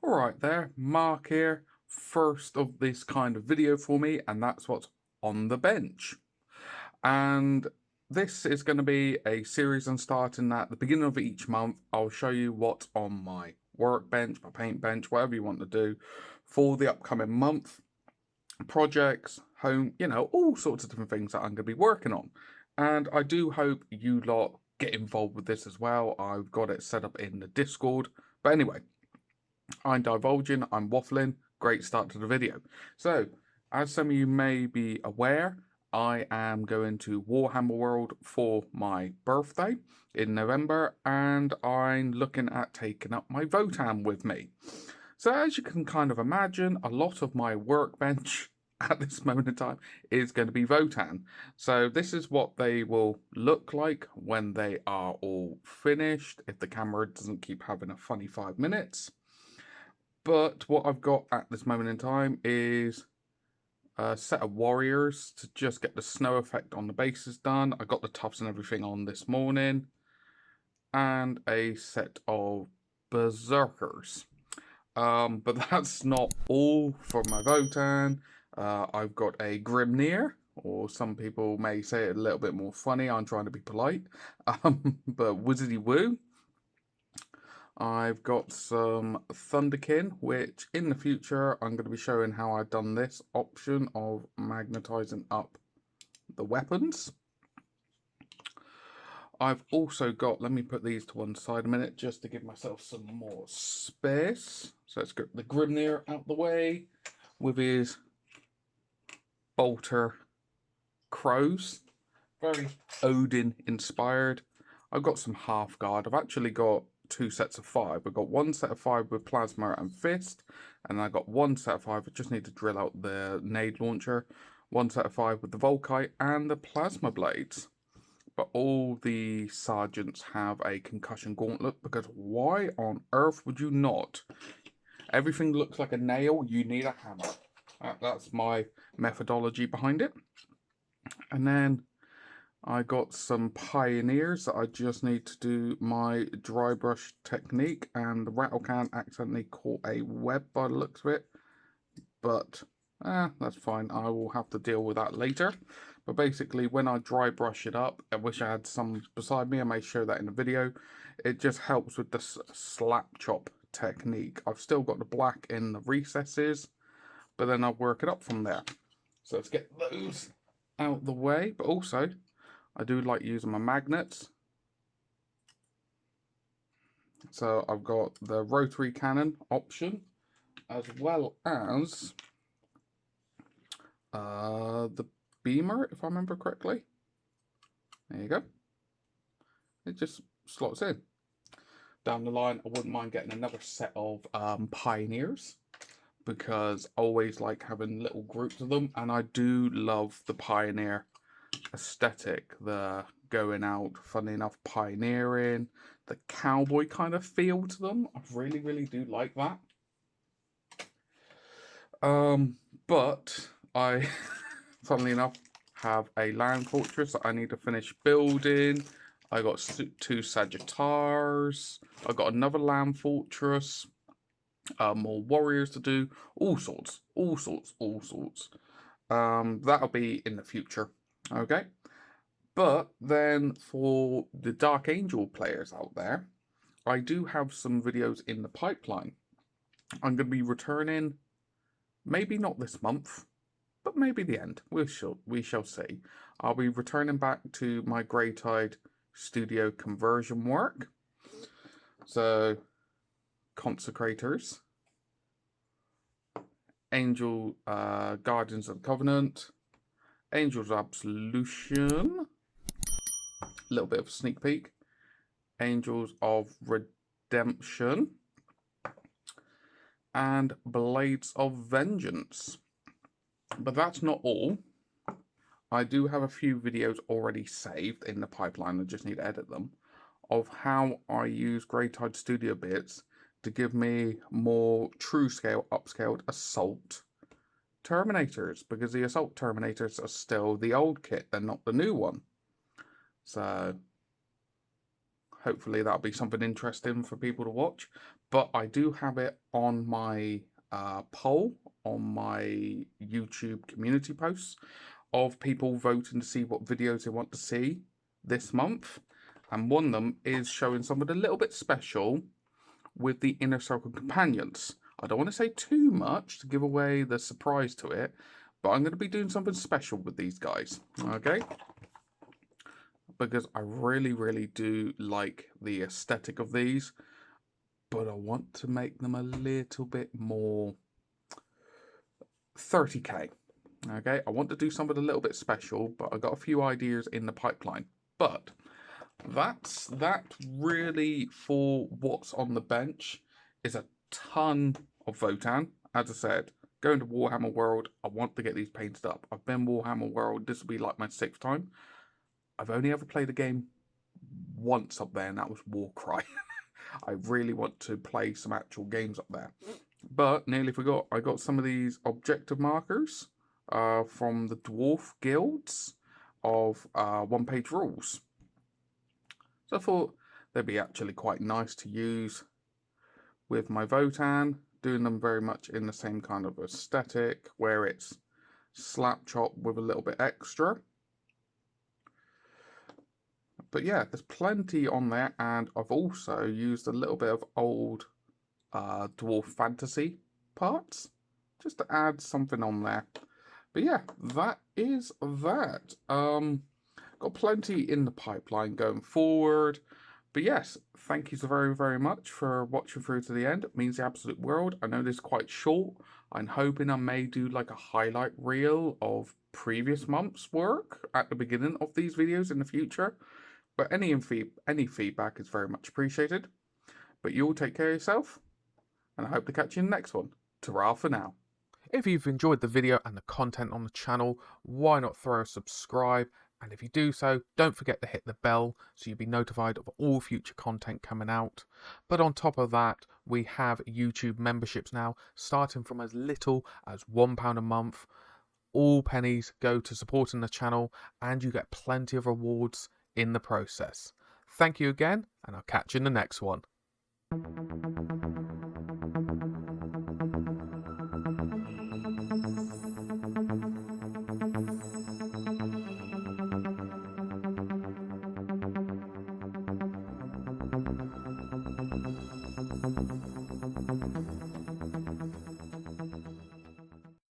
Alright there, Mark here. First of this kind of video for me, and that's what's on the bench. And this is going to be a series I'm starting at the beginning of each month. I'll show you what's on my workbench, my paint bench, whatever you want to do for the upcoming month. Projects, home, all sorts of different things that I'm going to be working on. And I do hope you lot get involved with this as well. I've got it set up in the Discord. But anyway, I'm divulging, I'm waffling. Great start to the video. So, as some of you may be aware, I am going to Warhammer World for my birthday in November, and I'm looking at taking up my Votan with me. So, as you can kind of imagine, a lot of my workbench at this moment in time is going to be Votan. So, this is what they will look like when they are all finished, if the camera doesn't keep having a funny 5 minutes. But what I've got at this moment in time is a set of warriors to just get the snow effect on the bases done. I got the tufts and everything on this morning. And a set of berserkers. But that's not all for my Votan. I've got a Grimnir, or some people may say it a little bit more funny. I'm trying to be polite. But Wizardy Woo. I've got some Thunderkin, which in the future I'm going to be showing how I've done this option of magnetizing up the weapons. I've also got, let me put these to one side a minute just to give myself some more space. So let's get the Grimnir out the way with his bolter crows. Very Odin inspired. I've got some half guard. I've actually got 2 sets of 5. I've got 1 set of 5 with plasma and fist, and I got 1 set of 5. I just need to drill out the nade launcher. 1 set of 5 with the Volkite and the plasma blades. But all the sergeants have a concussion gauntlet, because why on earth would you not? Everything looks like a nail, you need a hammer. That's my methodology behind it. And then I got some pioneers that I just need to do my dry brush technique, and the rattle can accidentally caught a web by the looks of it, but that's fine. I will have to deal with that later. But basically, when I dry brush it up, I wish I had some beside me. I may show that in the video. It just helps with the slap chop technique. I've still got the black in the recesses, but then I'll work it up from there. So let's get those out the way. But also, I do like using my magnets. So I've got the rotary cannon option, as well as the beamer, if I remember correctly. There you go. It just slots in. Down the line, I wouldn't mind getting another set of pioneers, because I always like having little groups of them, and I do love the pioneer aesthetic, the going out, funny enough, pioneering, the cowboy kind of feel to them. I really, really do like that. But I, funnily enough, have a land fortress that I need to finish building. I got 2 Sagittars. I got another land fortress. More warriors to do. All sorts. That'll be in the future. Okay. But then for the Dark Angel players out there, I do have some videos in the pipeline. I'm going to be returning, maybe not this month, but maybe the end. We shall see. I'll be returning back to my Greytide studio conversion work. So, Consecrators, Angel Guardians of the Covenant, Angels of Absolution, a little bit of a sneak peek, Angels of Redemption, and Blades of Vengeance. But that's not all. I do have a few videos already saved in the pipeline, I just need to edit them, of how I use Greytide Studio bits to give me more true scale, upscaled Assault Terminators, because the Assault Terminators are still the old kit, they're not the new one. So hopefully that'll be something interesting for people to watch. But I do have it on my poll on my YouTube community posts of people voting to see what videos they want to see this month. And one of them is showing something a little bit special with the Inner Circle Companions. I don't want to say too much to give away the surprise to it, but I'm going to be doing something special with these guys, okay? Because I really, really do like the aesthetic of these, but I want to make them a little bit more 30k. Okay, I want to do something a little bit special, but I got a few ideas in the pipeline. But that's that really for what's on the bench. Is a ton of Votan. As I said, going to Warhammer World, I want to get these painted up. I've been Warhammer World, this will be like my 6th time. I've only ever played a game once up there, and that was Warcry. I really want to play some actual games up there. But nearly forgot, I got some of these objective markers from the Dwarf Guilds of one-page rules. So I thought they'd be actually quite nice to use with my Votan, doing them very much in the same kind of aesthetic, where it's slap chop with a little bit extra. But yeah, there's plenty on there, and I've also used a little bit of old dwarf fantasy parts just to add something on there. But yeah, that is that. Got plenty in the pipeline going forward. But yes, thank you so very, very much for watching through to the end. It means the absolute world. I know this is quite short. I'm hoping I may do like a highlight reel of previous month's work at the beginning of these videos in the future. But any feedback is very much appreciated. But you all take care of yourself, and I hope to catch you in the next one. Ta-ra for now. If you've enjoyed the video and the content on the channel, why not throw a subscribe? And if you do so, don't forget to hit the bell so you'll be notified of all future content coming out. But on top of that, we have YouTube memberships now, starting from as little as £1 a month. All pennies go to supporting the channel, and you get plenty of rewards in the process. Thank you again, and I'll catch you in the next one.